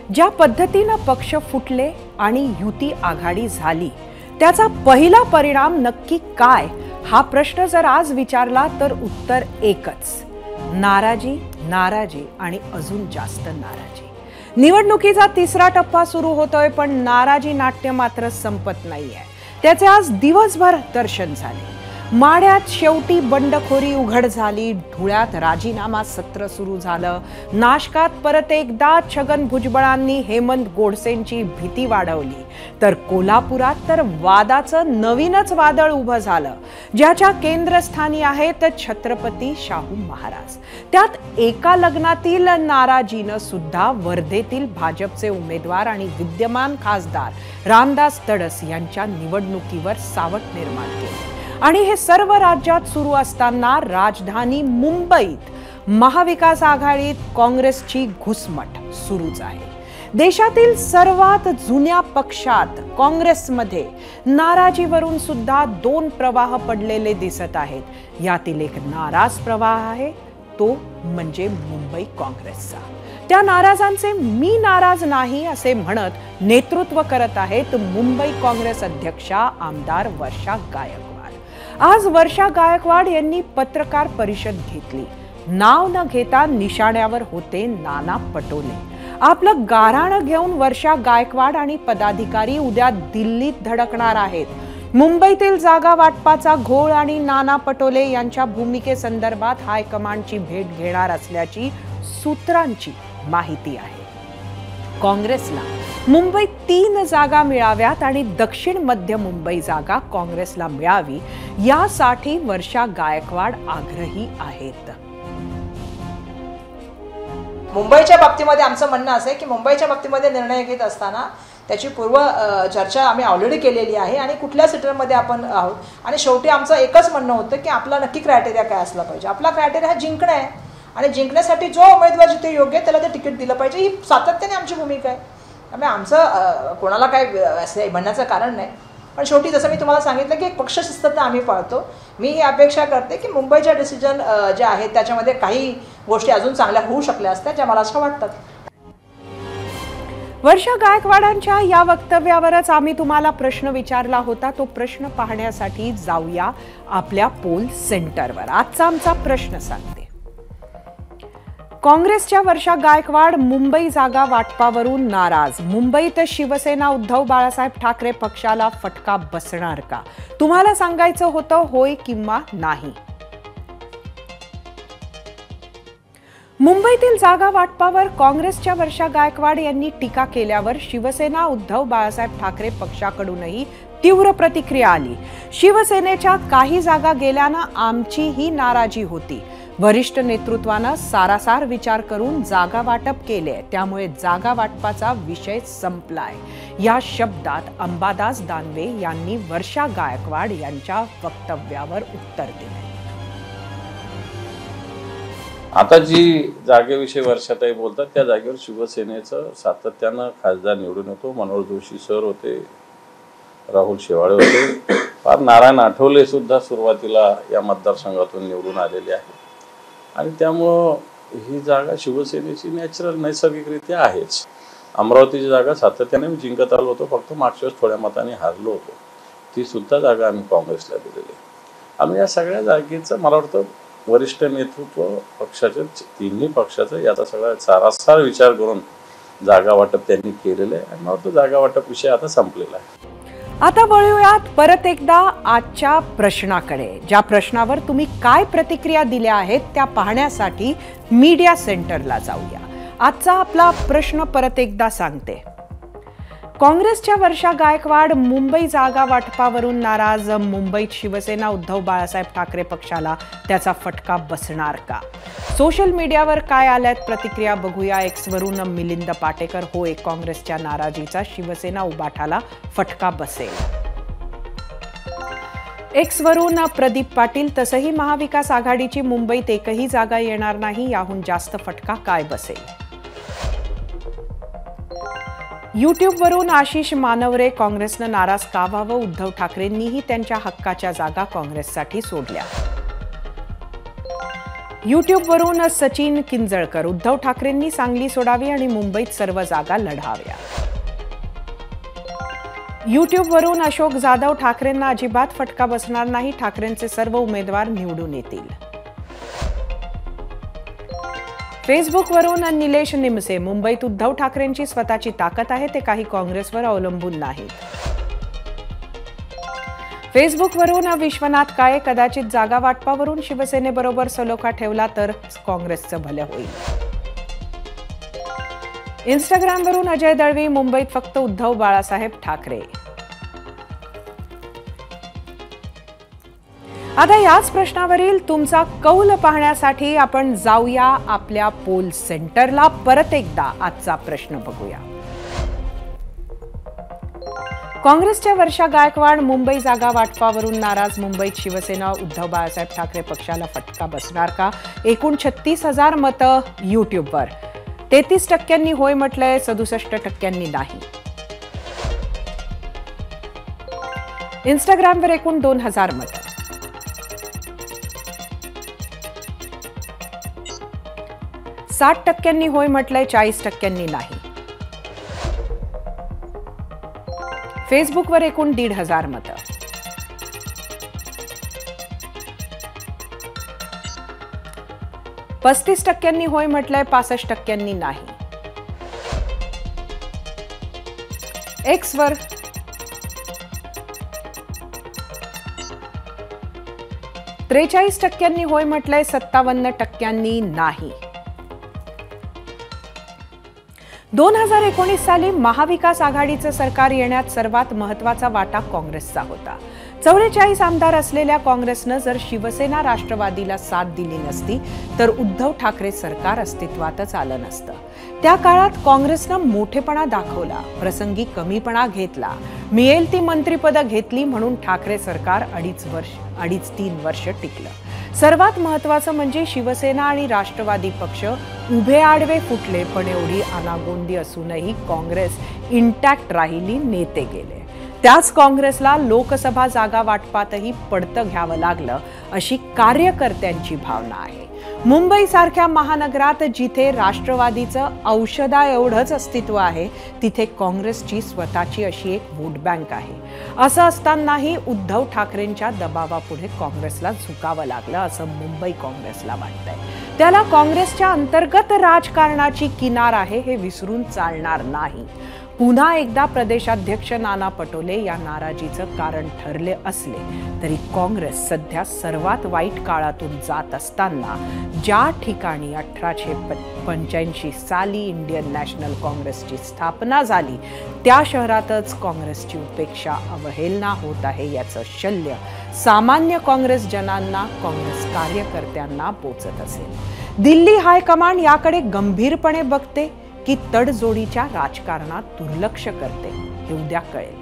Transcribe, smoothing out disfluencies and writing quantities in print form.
ज्या पद्धतीने पक्ष फुटले आणि युती आघाडी झाली त्याचा पहिला परिणाम नक्की काय हा प्रश्न जर आज विचारला तर उत्तर एकच, नाराजी, नाराजी आणि अजून जास्त नाराजी। निवडणुकीचा तिसरा टप्पा सुरू होतोय पण नाराजी नाट्य मात्र संपत नाहीये। त्याचे आज दिवसभर दर्शन झाले। माढ्यात शेवटी बंडखोरी उघड झाली, धुळ्यात राजीनामा सत्र सुरू झालं, नाशकात परत एकदा छगन भुजबळांनी हेमंत गोडसेंची भीती वाढवली, तर कोल्हापुरात तर वादाचं नवीनच वादळ उभं झालं, ज्याच्या केंद्रस्थानी आहेत छत्रपती शाहू महाराज। त्यात एका लग्नातील नाराजीनं सुद्धा वर्धेतील भाजपचे उमेदवार आणि विद्यमान खासदार रामदास तडस यांच्या निवडणुकीवर सावट निर्माण केले। आणि हे सर्व राज्यात सुरू असताना राजधानी मुंबईत महाविकास आघाडीत काँग्रेसची घुसमट सुरूच आहे। देशातील सर्वात जुन्या पक्षात काँग्रेसमध्ये नाराजीवरून सुद्धा दोन प्रवाह पडलेले दिसत आहेत। यातील एक नाराज प्रवाह आहे तो म्हणजे मुंबई काँग्रेसचा। त्या नाराजांचे मी नाराज नाही असे म्हणत नेतृत्व करत आहेत मुंबई काँग्रेस अध्यक्षा आमदार वर्षा गायकवाड। आज वर्षा गायकवाड यांनी पत्रकार परिषद घेतली। नाव न घेता निशाण्यावर होते नाना पटोले। आपलं गाऱ्हाणं घेऊन वर्षा गायकवाड आणि पदाधिकारी उद्या दिल्लीत धडकणार आहेत। मुंबईतील जागा वाटपाचा घोळ आणि नाना पटोले यांच्या भूमिकेसंदर्भात हायकमांडची भेट घेणार असल्याची सूत्रांची माहिती आहे। काँग्रेसला मुंबईत 3 जागा मिळाव्यात आणि दक्षिण मध्य मुंबई जागा काँग्रेसला मिळावी यासाठी वर्षा गायकवाड आग्रही आहेत। मुंबईच्या बाबतीमध्ये आमचं म्हणणं असं आहे की मुंबईच्या बाबतीमध्ये निर्णय घेत असताना त्याची पूर्व चर्चा आम्ही ऑलरेडी केलेली आहे आणि कुठल्या सेक्टरमध्ये आपण आहोत आणि शेवटी आमचं एकच म्हणणं होतं की आपला नक्की क्रायटेरिया काय असला पाहिजे। आपला क्रायटेरिया हा जिंकणं आहे आणि जिंकण्यासाठी जो उमेदवार जिथे योग्य त्याला ते तिकीट दिलं पाहिजे, ही सातत्याने आमची भूमिका आहे। त्यामुळे आमचं कोणाला काय असं म्हणण्याचं कारण नाही, पण शेवटी जसं मी तुम्हाला सांगितलं की एक पक्षशिस्तता आम्ही पाळतो। मी ही अपेक्षा करते की मुंबईच्या डिसिजन जे आहेत त्याच्यामध्ये काही गोष्टी अजून चांगल्या होऊ शकल्या असत्या ज्या मला असं वाटतात। वर्षा गायकवाडांच्या या वक्तव्यावरच आम्ही तुम्हाला प्रश्न विचारला होता। तो प्रश्न पाहण्यासाठी जाऊया आपल्या पोल सेंटरवर। आजचा आमचा प्रश्न सांगते, काँग्रेसच्या वर्षा गायकवाड मुंबई जागा वाटपावरून नाराज, मुंबईत शिवसेना उद्धव बाळासाहेब ठाकरे पक्षाला फटका बसणार का? तुम्हाला सांगायचं होतं होय किंवा नाही। मुंबईतील जागा वाटपावर काँग्रेसच्या वर्षा गायकवाड यांनी टीका केल्यावर शिवसेना उद्धव बाळासाहेब ठाकरे पक्षाकडूनही तीव्र प्रतिक्रिया आली। शिवसेनेच्या काही जागा गेल्यानं आमचीही नाराजी होती। वरिष्ठ नेतृत्वानं सारासार विचार करून जागा वाटप केले, त्यामुळे जागा वाटपाचा विषय संपलाय। या शब्दात अंबादास दानवे यांनी वर्षा गायकवाड यांच्या वक्तव्यावर उत्तर दिले। आता जी जागेविषयी वर्षाताई बोलतात त्या जागेवर शिवसेनेचं सातत्यानं खासदार निवडून येतो। मनोहर जोशी सर होते, राहुल शेवाळे होते, फार नारायण आठवले सुद्धा सुरुवातीला या मतदारसंघातून निवडून आलेले आहेत आणि त्यामुळं ही जागा शिवसेनेची नॅचरल नैसर्गिकरित्या आहेच। अमरावतीची जागा सातत्याने जिंकत आलो होतो, फक्त मागच्या वेळेस थोड्या मताने हारलो होतो, ती सुद्धा जागा आम्ही काँग्रेसला दिलेली आहे। आम्ही या सगळ्या जागेचं मला वाटतं वरिष्ठ नेतृत्व पक्षाचे तिन्ही पक्षाचं याचा सगळा सारासार विचार करून जागा वाटप त्यांनी केलेलं आहे आणि मला वाटतं जागा वाटप विषय आता संपलेला आहे। आता वळूयात परत एकदा आजच्या प्रश्नाकडे। ज्या प्रश्नावर तुम्ही काय प्रतिक्रिया दिल्या आहेत त्या पाहण्यासाठी मीडिया सेंटरला जाऊया। आजचा आपला प्रश्न परत एकदा सांगते, काँग्रेसच्या वर्षा गायकवाड मुंबई जागा वाटपावरून नाराज, मुंबईत शिवसेना उद्धव बाळासाहेब ठाकरे पक्षाला त्याचा फटका बसणार का? सोशल मीडियावर काय आल्यात प्रतिक्रिया बघूया। एक्सवरून मिलिंद पाटेकर, होय काँग्रेसच्या नाराजीचा शिवसेना उबाठाला फटका बसेल। एक्सवरून प्रदीप पाटील, तसंही महाविकास आघाडीची मुंबईत एकही जागा येणार नाही, याहून जास्त फटका काय बसेल? यूट्यूबवरून आशिष मानवरे, काँग्रेसनं नाराज का व्हावं? उद्धव ठाकरेंनीही त्यांच्या हक्काच्या जागा काँग्रेससाठी सोडल्या। यूट्यूबवरून सचिन किंजळकर, उद्धव ठाकरेंनी सांगली सोडावी आणि मुंबईत सर्व जागा लढाव्या. यूट्यूबवरून अशोक जाधव, ठाकरेंना अजिबात फटका बसणार नाही, ठाकरेंचे सर्व उमेदवार निवडून येतील. फेसबुकवरून निलेश निमसे, मुंबईत उद्धव ठाकरेंची स्वतःची ताकद आहे, ते काही काँग्रेसवर अवलंबून नाहीत. फेसबुकवरून विश्वनाथ काळे, कदाचित जागा वाटपावरून शिवसेनेबरोबर सलोखा ठेवला तर काँग्रेसचं भलं होईल. इंस्टाग्रामवरून अजय दळवी, मुंबईत फक्त उद्धव बाळासाहेब ठाकरे. आता याच प्रश्नावरील तुमचा कौल पाहण्यासाठी आपण जाऊया आपल्या पोल सेंटरला. परत एकदा आजचा प्रश्न बघूया. काँग्रेसच्या वर्षा गायकवाड, मुंबई जागा वाटपावरून नाराज, मुंबईत शिवसेना उद्धव बाळासाहेब ठाकरे पक्षाला फटका बसणार का? एकूण 36,000 मतं यूट्यूबवर. 33% होय म्हटलंय, 67% नाही. इंस्टाग्रामवर एकूण 2,000 मतं. 60% होय म्हटलंय, 40% नाही. फेसबुकवर एकूण 1,500 मतं. %35 होय म्हटलंय, 65% नाही. एक्सवर 43% होय म्हटलंय, 57% नाही. 2019 साली महाविकास आघाडीचं सरकार येण्यात सर्वात महत्वाचा वाटा काँग्रेसचा होता. 44 आमदार असलेल्या काँग्रेसनं जर शिवसेना राष्ट्रवादीला साथ दिली नसती तर उद्धव ठाकरे सरकार अस्तित्वातच आलं नसतं. त्या काळात काँग्रेसनं मोठेपणा दाखवला, प्रसंगी कमीपणा घेतला, मिळेल ती मंत्रिपदं घेतली म्हणून ठाकरे सरकार 2.5-3 वर्ष टिकलं. सर्वात महत्वाचं म्हणजे शिवसेना आणि राष्ट्रवादी पक्ष उभे आडवे फुटले, पण एवढी अनागोंदी असूनही काँग्रेस इंटॅक्ट राहिली, नेते गेले. त्याच काँग्रेसला लोकसभा जागा वाटपातही पडतं घ्यावं लागलं, अशी कार्यकर्त्यांची भावना आहे. मुंबईसारख्या महानगरात जिथे राष्ट्रवादीचं औषधा एवढंच अस्तित्व आहे, तिथे काँग्रेसची स्वतःची अशी एक वोट बँक आहे. असं असतानाही उद्धव ठाकरेंच्या दबावापुढे काँग्रेसला झुकावं लागलं, असं मुंबई काँग्रेसला वाटतंय. त्याला काँग्रेसच्या अंतर्गत राजकारणाची किनार आहे, हे विसरून चालणार नाही. पुन्हा एकदा प्रदेशाध्यक्ष नाना पटोले या नाराजीचं कारण ठरले असले तरी काँग्रेस सध्या सर्वात वाईट काळातून जात असताना ज्या ठिकाणी 1885 साली इंडियन नॅशनल काँग्रेसची स्थापना झाली त्या शहरातच काँग्रेसची उपेक्षा, अवहेलना होत आहे, याचं शल्य सामान्य काँग्रेसजनांना, काँग्रेस कार्यकर्त्यांना पोचत असेल. दिल्ली हायकमांड याकडे गंभीरपणे बघते की तडजोडीच्या राजकारणात दुर्लक्ष करते, हे उद्या कळेल.